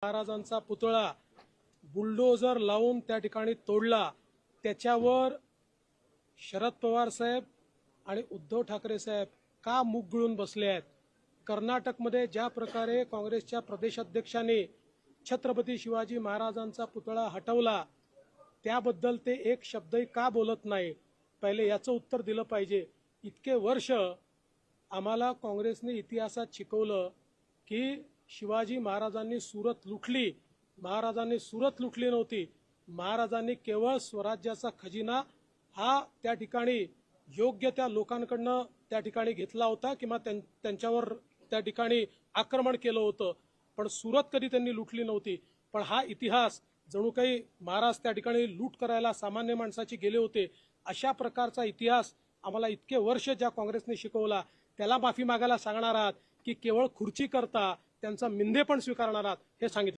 महाराजांचा पुतळा बुलडोजर लावून त्या ठिकाणी तोडला। त्याच्यावर शरद पवार साहेब आणि उद्धव ठाकरे साहेब का मुग गिळून बसले आहेत? कर्नाटकमध्ये ज्या प्रकारे काँग्रेसच्या प्रदेशाध्यक्षांनी छत्रपती शिवाजी महाराजांचा पुतळा हटवला त्याबद्दल ते एक शब्दही का बोलत नाही? पहिले याचं उत्तर दिलं पाहिजे। इतके वर्ष आम्हाला काँग्रेसने इतिहासात शिकवलं की शिवाजी महाराजांनी सुरत लुटली। महाराजांनी सुरत लुटली नव्हती, महाराजांनी केवळ स्वराज्याचा खजिना हा त्या ठिकाणी योग्य त्या लोकांकडनं त्या ठिकाणी घेतला होता किंवा त्यांच्यावर त्या ठिकाणी आक्रमण केलं होतं, पण सुरत कधी त्यांनी लुटली नव्हती। पण हा इतिहास जणू काही महाराज त्या ठिकाणी लूट करायला सामान्य माणसाची गेले होते, अशा प्रकारचा इतिहास आम्हाला इतके वर्ष ज्या काँग्रेसने शिकवला त्याला माफी मागायला सांगणार आहात की केवळ खुर्ची करता त्यांचा मिंधे पण स्वीकारणार आहात हे सांगितलं।